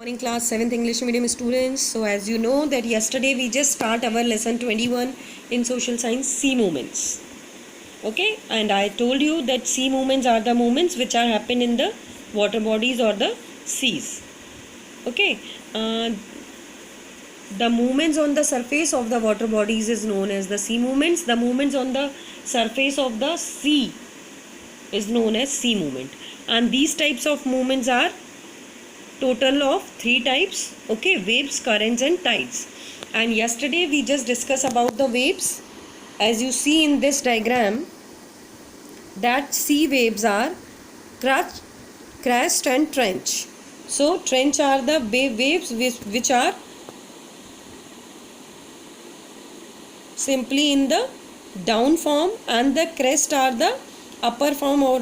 Morning class 7th English medium students. So as you know that yesterday we just start our lesson 21 in social science, sea movements. Okay, and I told you that sea movements are the movements which are happen in the water bodies or the seas. Okay, the movements on the surface of the water bodies is known as the sea movements. The movements on the surface of the sea is known as sea movement, and these types of movements are total of 3 types. Okay, waves, currents and tides. And yesterday we just discussed about the waves. As you see in this diagram, that sea waves are crest and trench. So trench are the waves which are simply in the down form, and the crest are the upper form or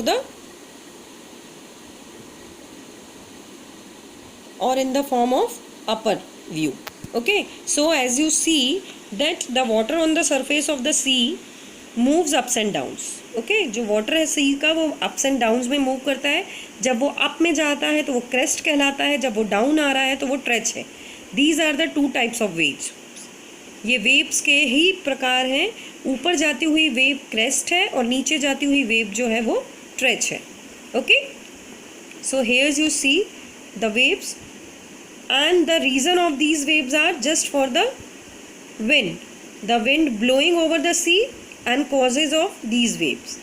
in the form of upper view. Okay, so as you see that the water on the surface of the sea moves ups and downs. Okay, जो water है सी का वो ups and downs में move करता है. जब वो up में जाता है तो वो क्रेस्ट कहलाता है, जब वो डाउन आ रहा है तो वो ट्रेच है. These are the 2 types of waves. ये वेव्स के ही प्रकार हैं. ऊपर जाती हुई वेव क्रेस्ट है और नीचे जाती हुई वेव जो है वो ट्रेच है. Okay, so here you see the waves, and the reason of these waves are just for the wind blowing over the sea and causes of these waves.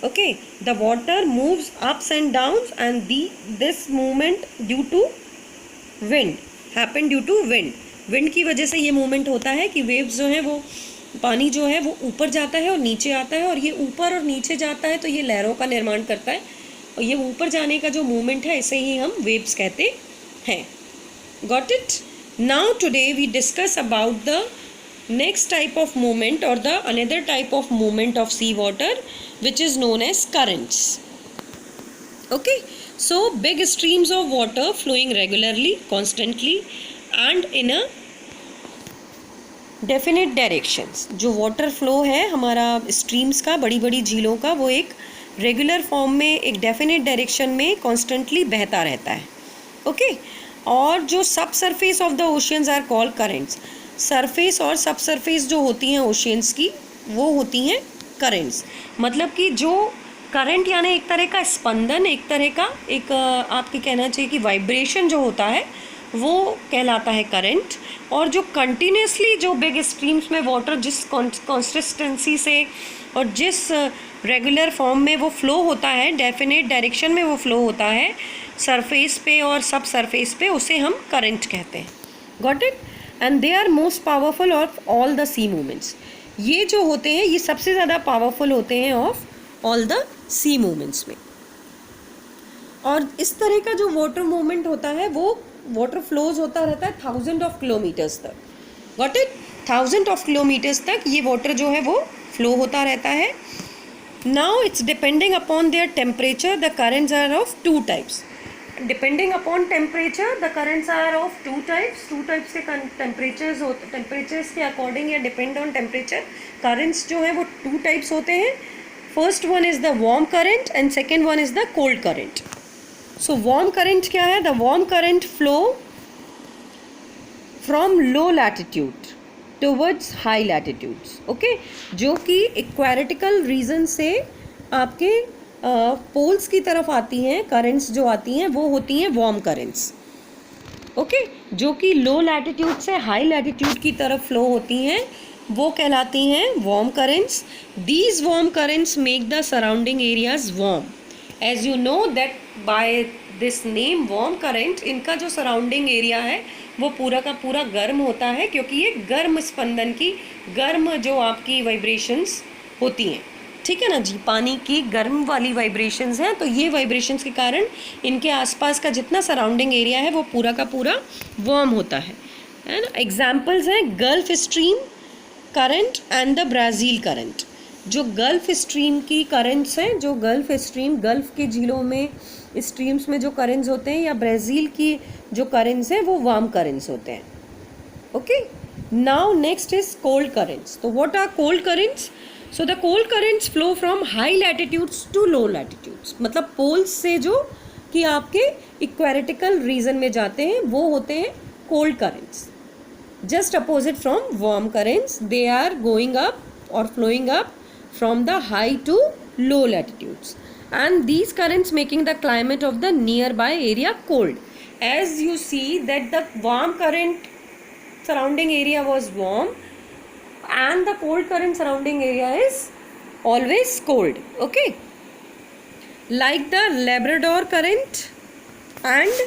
Okay, the water moves ups and downs, and this movement due to wind happen due to wind की वजह से ये movement होता है कि waves जो है वो पानी जो है वो ऊपर जाता है और नीचे आता है, और ये ऊपर और नीचे जाता है तो ये लहरों का निर्माण करता है, और ये ऊपर जाने का जो movement है इसे ही हम waves कहते हैं. Got it? Now today we discuss about the next type of movement or the another type of movement of sea water, which is known as currents. Okay, so big streams of water flowing regularly, constantly and in a definite directions. जो water flow है हमारा streams का, बड़ी बड़ी झीलों का, वो एक regular form में एक definite direction में constantly बहता रहता है. Okay, और जो subsurface of the oceans are called currents. Surface और सब सरफेस जो होती हैं ओशियंस की वो होती हैं करेंट्स. मतलब कि जो करंट यानी एक तरह का स्पंदन, एक तरह का एक आपके कहना चाहिए कि वाइब्रेशन जो होता है वो कहलाता है करंट. और जो कंटिन्यूसली जो बिग स्ट्रीम्स में वाटर जिस कंसिस्टेंसी से और जिस रेगुलर फॉर्म में वो फ्लो होता है, डेफिनेट डायरेक्शन में वो फ्लो होता है सरफेस पे और सब सरफेस पे, उसे हम करंट कहते हैं. Got it? And they are most powerful of all the sea movements. ये जो होते हैं ये सबसे ज़्यादा पावरफुल होते हैं of all the sea movements में. और इस तरह का जो वाटर मूवमेंट होता है वो वाटर फ्लोज होता रहता है 1000 ऑफ किलोमीटर्स तक. Got it? 1000 ऑफ किलोमीटर्स तक ये वाटर जो है वो फ्लो होता रहता है. Now it's depending upon their temperature. The currents are of 2 types. Depending upon temperature the currents are of 2 types. 2 types के टेम्परेचर्स के अकॉर्डिंग या डिपेंड ऑन टेम्परेचर करेंट्स जो हैं वो 2 टाइप्स होते हैं. First one is the warm current and second one is the cold current. So warm current क्या है? The warm current flow from low latitude towards high latitudes. Okay, जो कि इक्वेरिटिकल reason से आपके पोल्स की तरफ आती हैं. करेंट्स जो आती हैं वो होती हैं वार्म करेंट्स. ओके, जो कि लो लैटिट्यूड से हाई लैटिट्यूड की तरफ फ्लो होती हैं वो कहलाती हैं warm currents. These warm currents make the surrounding areas warm. As you know that by this name warm current, इनका जो सराउंडिंग एरिया है वो पूरा का पूरा गर्म होता है, क्योंकि ये गर्म स्पंदन की गर्म जो आपकी वाइब्रेशंस होती हैं. ठीक है ना जी, पानी की गर्म वाली वाइब्रेशंस हैं, तो ये वाइब्रेशंस के कारण इनके आसपास का जितना सराउंडिंग एरिया है वो पूरा का पूरा वार्म होता है ना. एग्जाम्पल्स हैं gulf stream current and the Brazil current. जो गल्फ स्ट्रीम की करंट्स हैं, जो गल्फ स्ट्रीम गल्फ की झीलों में स्ट्रीम्स में जो करंट्स होते हैं, या ब्राज़ील की जो करंट्स हैं वो वार्म करंट्स होते हैं. Okay, now next is cold currents. तो what are cold currents? So the cold currents flow from high latitudes to low latitudes. मतलब पोल्स से जो कि आपके इक्वेटिकल रीजन में जाते हैं, वो होते हैं cold currents. Just opposite from warm currents, they are going up or flowing up from the high to low latitudes, and these currents making the climate of the nearby area cold. As you see that the warm current surrounding area was warm and the cold current surrounding area is always cold. Okay, like the Labrador current and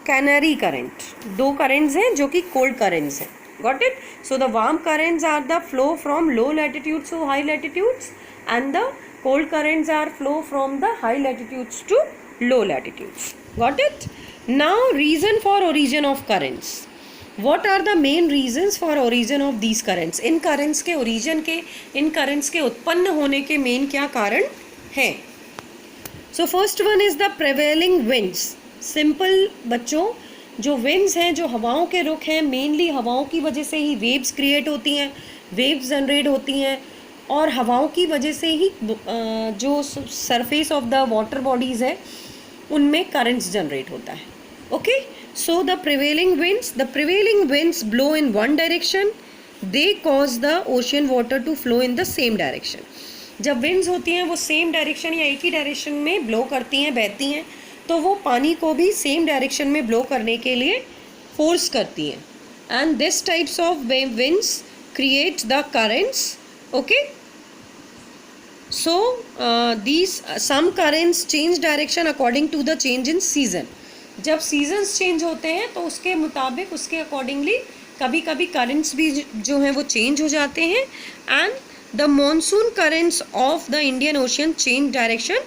Canary current, दो currents हैं जो कि cold currents हैं. Got it. So the warm currents are the flow from low latitudes to high latitudes and the cold currents are flow from the high latitudes to low latitudes. Got it. Now reason for origin of currents. What are the main reasons for origin of these currents. इन currents के ओरिजिन के, इन currents के उत्पन्न होने के main क्या कारण हैं. So first one is the prevailing winds. Simple बच्चों, जो विंड्स हैं, जो हवाओं के रुख हैं, मेनली हवाओं की वजह से ही वेव्स क्रिएट होती हैं, वेव्स जनरेट होती हैं, और हवाओं की वजह से ही जो surface of the water bodies है उनमें करंट्स जनरेट होता है. Okay, so the prevailing winds blow in one direction, they cause the ocean water to flow in the same direction. जब विंड्स होती हैं वो सेम डायरेक्शन या एक ही डायरेक्शन में ब्लो करती हैं, बहती हैं, तो वो पानी को भी सेम डायरेक्शन में ब्लो करने के लिए फोर्स करती हैं. And this types of winds create the currents. Okay, so these some currents change direction according to the change in season. जब सीजन्स चेंज होते हैं तो उसके मुताबिक, उसके अकॉर्डिंगली कभी कभी करेंट्स भी जो हैं वो चेंज हो जाते हैं. And the monsoon currents of the Indian ocean change direction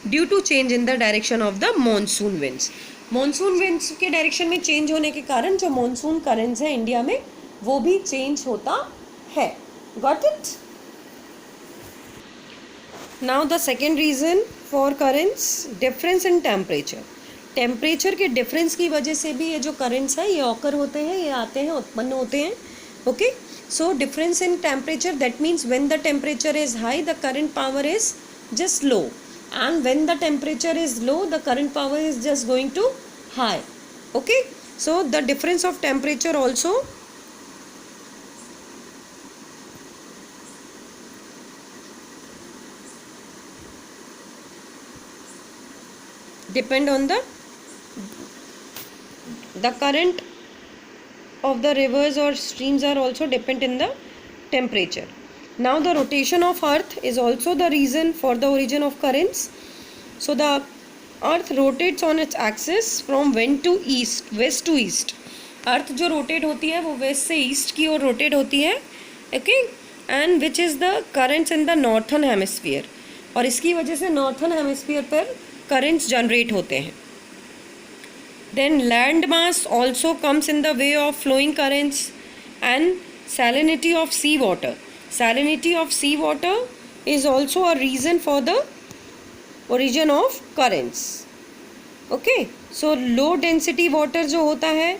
due to change in the direction of the monsoon winds. Monsoon winds के डायरेक्शन में चेंज होने के कारण जो मॉनसून करेंट्स हैं इंडिया में वो भी चेंज होता है. Got it. Now the second reason for currents, difference in temperature. Temperature के डिफरेंस की वजह से भी ये जो करेंट्स हैं ये ऑकर होते हैं, ये आते हैं, उत्पन्न होते हैं. Okay, so difference in temperature, that means when the temperature is high the current power is just low, and when the temperature is low the current power is just going to high. Okay, so the difference of temperature also depend on the current of the rivers or streams are also depend in the temperature. Now the rotation of earth is also the reason for the origin of currents. So the earth rotates on its axis from west to east. अर्थ जो rotate होती है वो waste से east की ओर rotate होती है. Okay, and which is the currents in the northern hemisphere. और इसकी वजह से नॉर्थन हेमिस्फीयर पर करेंट्स जनरेट होते हैं. Then land mass also comes in the way of flowing currents and salinity of sea water. Salinity of sea water is also a reason for the origin of currents. Okay, so low density water जो होता है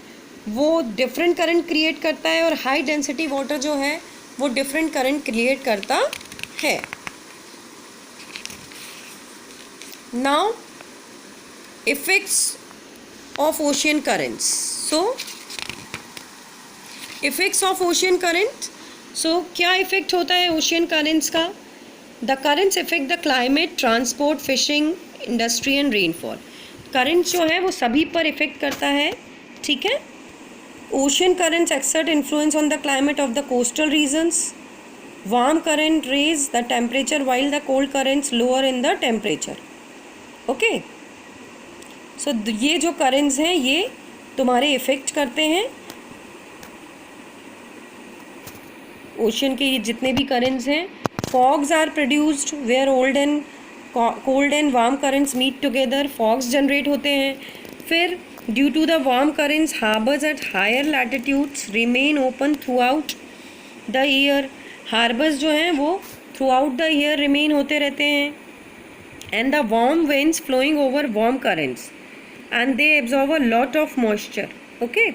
वो different current create करता है और high density water जो है वो different current create करता है. Now effects of ocean currents. So effects of ocean current. So क्या इफेक्ट होता है ओशियन करेंट्स का. The currents effect the climate, transport, fishing, industry and rainfall. Currents जो है वो सभी पर इफेक्ट करता है. ठीक है. Ocean currents exert influence on the climate of the coastal regions. Warm current raise the temperature while the cold currents lower in the temperature. Okay, so ये जो करेंट्स हैं ये तुम्हारे इफेक्ट करते हैं. ओशन के ये जितने भी करेंट्स हैं. Fogs are produced where cold and warm currents meet together. Fogs generate होते हैं. फिर due to the warm currents harbours at higher latitudes remain open throughout the year. Harbours जो हैं वो throughout the year remain होते रहते हैं. And the warm winds flowing over warm currents and they absorb a lot of moisture. Okay,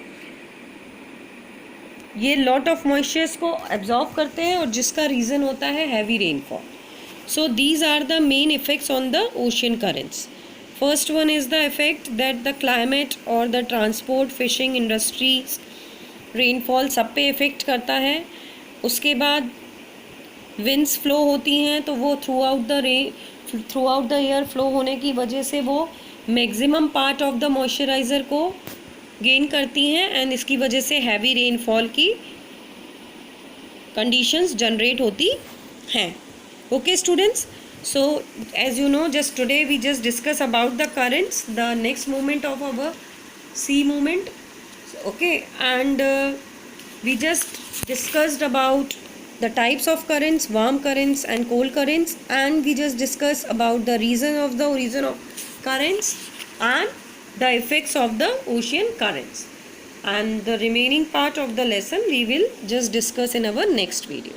ये lot of moistures को absorb करते हैं और जिसका रीज़न होता है heavy rainfall. So these are the main effects on the ocean currents. First one is the effect that the climate और the transport, fishing industry, rainfall सब पे इफ़ेक्ट करता है। उसके बाद विंड्स फ्लो होती हैं तो वो throughout the year flow होने की वजह से वो maximum part of the moisturiser को गेन करती हैं एंड इसकी वजह से हैवी रेनफॉल की कंडीशंस जनरेट होती हैं। Okay students, so as you know, just today we just discuss about the currents, the next movement of our sea movement. Okay, and we just discussed about the types of currents, warm currents and cold currents, and we just discussed about the origin of currents and the effects of the ocean currents, and the remaining part of the lesson we will just discuss in our next video.